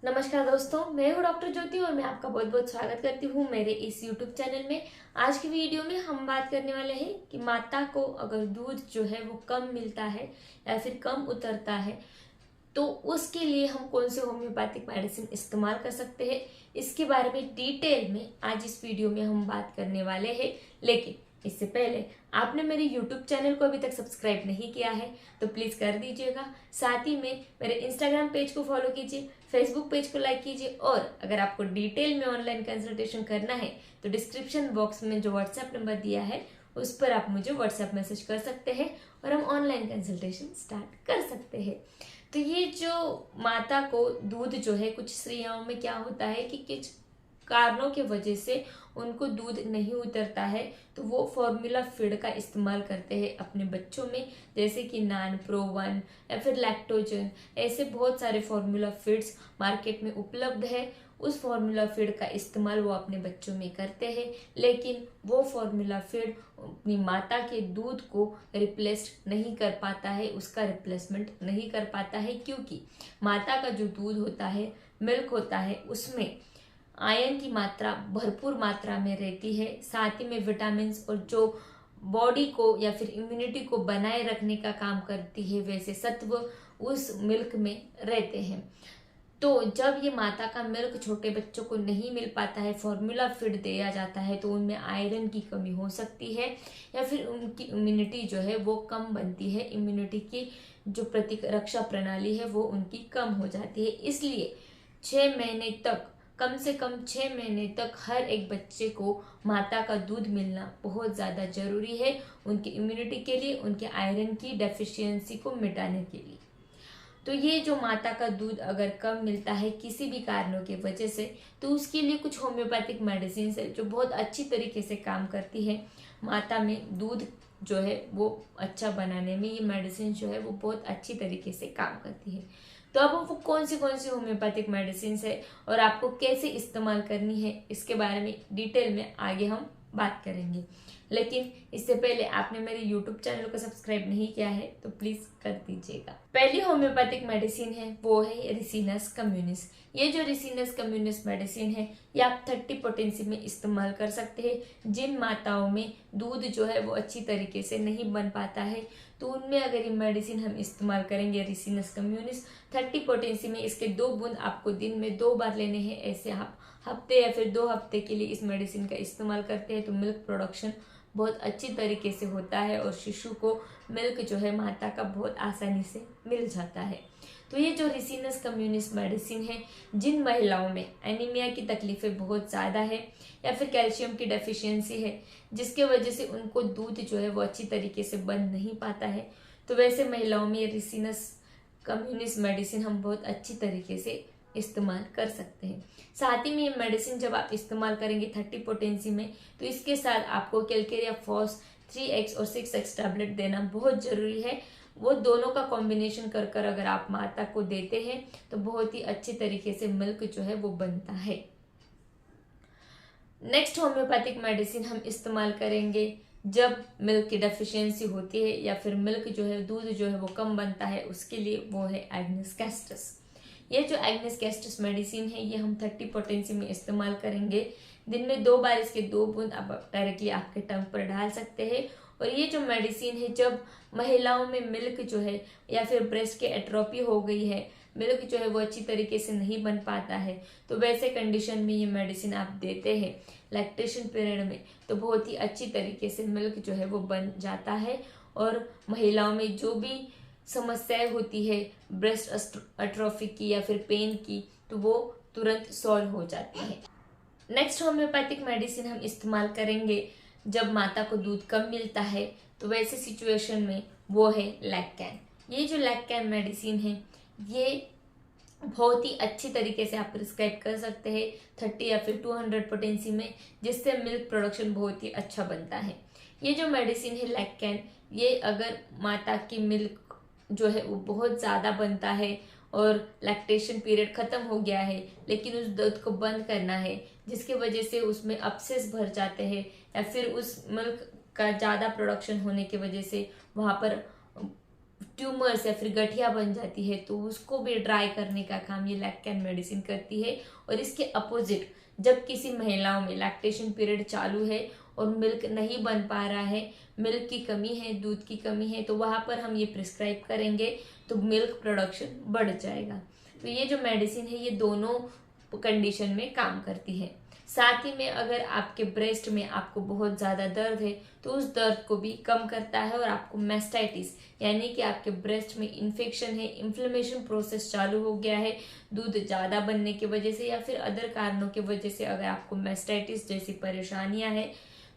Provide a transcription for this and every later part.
नमस्कार दोस्तों, मैं हूँ डॉक्टर ज्योति और मैं आपका बहुत बहुत स्वागत करती हूँ मेरे इस YouTube चैनल में। आज की वीडियो में हम बात करने वाले हैं कि माता को अगर दूध जो है वो कम मिलता है या फिर कम उतरता है तो उसके लिए हम कौन से होम्योपैथिक मेडिसिन इस्तेमाल कर सकते हैं, इसके बारे में डिटेल में आज इस वीडियो में हम बात करने वाले हैं। लेकिन इससे पहले आपने मेरे YouTube चैनल को अभी तक सब्सक्राइब नहीं किया है तो प्लीज़ कर दीजिएगा। साथ ही में मेरे इंस्टाग्राम पेज को फॉलो कीजिए, फेसबुक पेज को लाइक कीजिए और अगर आपको डिटेल में ऑनलाइन कंसल्टेशन करना है तो डिस्क्रिप्शन बॉक्स में जो व्हाट्सएप नंबर दिया है उस पर आप मुझे व्हाट्सएप मैसेज कर सकते हैं और हम ऑनलाइन कंसल्टेशन स्टार्ट कर सकते हैं। तो ये जो माता को दूध जो है, कुछ स्त्रियों में क्या होता है कि कुछ कारणों की वजह से उनको दूध नहीं उतरता है तो वो फॉर्मूला फीड का इस्तेमाल करते हैं अपने बच्चों में, जैसे कि नान प्रो वन या फिर लैक्टोजन। ऐसे बहुत सारे फॉर्मूला फीड्स मार्केट में उपलब्ध है। उस फॉर्मूला फीड का इस्तेमाल वो अपने बच्चों में करते हैं, लेकिन वो फॉर्मूला फीड अपनी माता के दूध को रिप्लेस नहीं कर पाता है, उसका रिप्लेसमेंट नहीं कर पाता है, क्योंकि माता का जो दूध होता है, मिल्क होता है, उसमें आयरन की मात्रा भरपूर मात्रा में रहती है। साथ ही में विटामिन और जो बॉडी को या फिर इम्यूनिटी को बनाए रखने का काम करती है वैसे सत्व उस मिल्क में रहते हैं। तो जब ये माता का मिल्क छोटे बच्चों को नहीं मिल पाता है, फॉर्मूला फीड दिया जाता है, तो उनमें आयरन की कमी हो सकती है या फिर उनकी इम्यूनिटी जो है वो कम बनती है। इम्यूनिटी की जो प्रतिरक्षा प्रणाली है वो उनकी कम हो जाती है। इसलिए 6 महीने तक, कम से कम 6 महीने तक हर एक बच्चे को माता का दूध मिलना बहुत ज़्यादा जरूरी है, उनकी इम्यूनिटी के लिए, उनके आयरन की डेफिशिएंसी को मिटाने के लिए। तो ये जो माता का दूध अगर कम मिलता है किसी भी कारणों की वजह से, तो उसके लिए कुछ होम्योपैथिक मेडिसिन है जो बहुत अच्छी तरीके से काम करती है माता में दूध जो है वो अच्छा बनाने में। ये मेडिसिन जो है वो बहुत अच्छी तरीके से काम करती है। तो अब वो कौन सी होम्योपैथिक मेडिसिन है और आपको कैसे इस्तेमाल करनी है, इसके बारे में डिटेल में आगे हम बात करेंगे। लेकिन इससे पहले आपने मेरे YouTube चैनल को सब्सक्राइब नहीं किया है तो प्लीज कर दीजिएगा। पहली होम्योपैथिक मेडिसिन है वो है रिसिनस कम्युनिस। ये जो रिसिनस कम्युनिस मेडिसिन है ये आप 30 पोटेंसी में इस्तेमाल कर सकते हैं। जिन माताओं में दूध जो है वो अच्छी तरीके से नहीं बन पाता है तो उनमें अगर ये मेडिसिन हम इस्तेमाल करेंगे रिसिनस कम्युनिस 30 पोटेंसी में, इसके 2 बूंद आपको दिन में 2 बार लेने हैं। ऐसे आप हफ्ते या फिर 2 हफ्ते के लिए इस मेडिसिन का इस्तेमाल करते हैं तो मिल्क प्रोडक्शन बहुत अच्छी तरीके से होता है और शिशु को मिल्क जो है माता का बहुत आसानी से मिल जाता है। तो ये जो रिसिनस कम्युनिस मेडिसिन है, जिन महिलाओं में एनीमिया की तकलीफें बहुत ज़्यादा है या फिर कैल्शियम की डेफिशिएंसी है जिसके वजह से उनको दूध जो है वो अच्छी तरीके से बन नहीं पाता है, तो वैसे महिलाओं में ये रिसिनस कम्युनिस मेडिसिन हम बहुत अच्छी तरीके से इस्तेमाल कर सकते हैं। साथ ही में ये मेडिसिन जब आप इस्तेमाल करेंगे 30 पोटेंसी में तो इसके साथ आपको कैलकेरिया फॉस 3x और 6x टैबलेट देना बहुत जरूरी है। वो दोनों का कॉम्बिनेशन कर कर अगर आप माता को देते हैं तो बहुत ही अच्छी तरीके से मिल्क जो है वो बनता है। नेक्स्ट होम्योपैथिक मेडिसिन हम इस्तेमाल करेंगे जब मिल्क की डेफिशिएंसी होती है या फिर मिल्क जो है, दूध जो है वो कम बनता है, उसके लिए वो है एग्नेस कैस्टस। ये जो एग्नेस कैस्टस मेडिसिन है ये हम 30 पोटेंसी में इस्तेमाल करेंगे। दिन में 2 बार इसके 2 बूंद आप डायरेक्टली आपके टंग पर डाल सकते हैं। और ये जो मेडिसिन है जब महिलाओं में मिल्क जो है या फिर ब्रेस्ट के एट्रोपी हो गई है, मिल्क जो है वो अच्छी तरीके से नहीं बन पाता है, तो वैसे कंडीशन में ये मेडिसिन आप देते हैं लैक्टेशन पीरियड में तो बहुत ही अच्छी तरीके से मिल्क जो है वो बन जाता है। और महिलाओं में जो भी समस्याएं होती है ब्रेस्ट एट्रोफी की या फिर पेन की, तो वो तुरंत सॉल्व हो जाती है। नेक्स्ट होम्योपैथिक मेडिसिन हम इस्तेमाल करेंगे जब माता को दूध कम मिलता है, तो वैसे सिचुएशन में वो है लैक्टैन। ये जो लैक्टैन मेडिसिन है ये बहुत ही अच्छी तरीके से आप प्रिस्क्राइब कर सकते हैं 30 या फिर 200 पोटेंसी में, जिससे मिल्क प्रोडक्शन बहुत ही अच्छा बनता है। ये जो मेडिसिन है लैक्टैन, ये अगर माता की मिल्क जो है वो बहुत ज़्यादा बनता है और लैक्टेशन पीरियड ख़त्म हो गया है लेकिन उस दूध को बंद करना है, जिसकी वजह से उसमें अपसेस भर जाते हैं या फिर उस मिल्क का ज़्यादा प्रोडक्शन होने की वजह से वहाँ पर ट्यूमर्स या फिर गठिया बन जाती है तो उसको भी ड्राई करने का काम ये लैक्टैन मेडिसिन करती है। और इसके अपोजिट जब किसी महिलाओं में लैक्टेशन पीरियड चालू है और मिल्क नहीं बन पा रहा है, मिल्क की कमी है, दूध की कमी है, तो वहाँ पर हम ये प्रिस्क्राइब करेंगे तो मिल्क प्रोडक्शन बढ़ जाएगा। तो ये जो मेडिसिन है ये दोनों कंडीशन में काम करती है। साथ ही में अगर आपके ब्रेस्ट में आपको बहुत ज़्यादा दर्द है तो उस दर्द को भी कम करता है। और आपको मैस्टाइटिस यानी कि आपके ब्रेस्ट में इन्फेक्शन है, इन्फ्लेमेशन प्रोसेस चालू हो गया है दूध ज़्यादा बनने की वजह से या फिर अदर कारणों की वजह से, अगर आपको मैस्टाइटिस जैसी परेशानियां हैं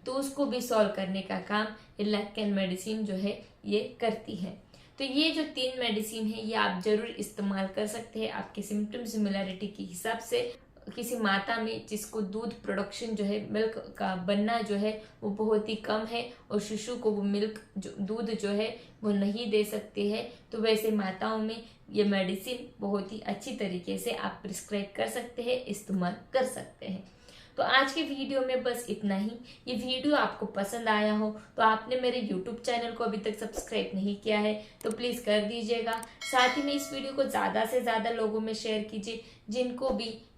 तो उसको भी सॉल्व करने का काम ये लैक्टैन मेडिसिन जो है ये करती है। तो ये जो 3 मेडिसिन है ये आप जरूर इस्तेमाल कर सकते हैं आपके सिम्टम सिमिलैरिटी के हिसाब से। किसी माता में जिसको दूध प्रोडक्शन जो है, मिल्क का बनना जो है वो बहुत ही कम है और शिशु को वो मिल्क जो दूध जो है वो नहीं दे सकते हैं, तो वैसे माताओं में ये मेडिसिन बहुत ही अच्छी तरीके से आप प्रिस्क्राइब कर सकते हैं, इस्तेमाल कर सकते हैं। तो आज के वीडियो में बस इतना ही। ये वीडियो आपको पसंद आया हो तो आपने मेरे YouTube चैनल को अभी तक सब्सक्राइब नहीं किया है तो प्लीज़ कर दीजिएगा। साथ ही में इस वीडियो को ज़्यादा से ज़्यादा लोगों में शेयर कीजिए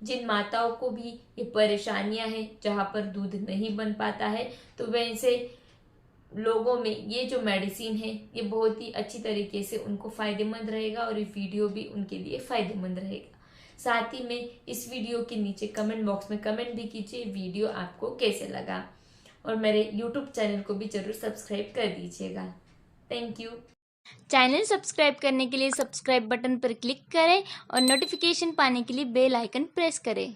जिन माताओं को भी ये परेशानियां हैं जहाँ पर दूध नहीं बन पाता है, तो वैसे लोगों में ये जो मेडिसिन है ये बहुत ही अच्छी तरीके से उनको फ़ायदेमंद रहेगा और ये वीडियो भी उनके लिए फ़ायदेमंद रहेगा। साथ ही में इस वीडियो के नीचे कमेंट बॉक्स में कमेंट भी कीजिए वीडियो आपको कैसे लगा, और मेरे YouTube चैनल को भी जरूर सब्सक्राइब कर दीजिएगा। Thank you. चैनल सब्सक्राइब करने के लिए सब्सक्राइब बटन पर क्लिक करें और नोटिफिकेशन पाने के लिए बेल आइकन प्रेस करें।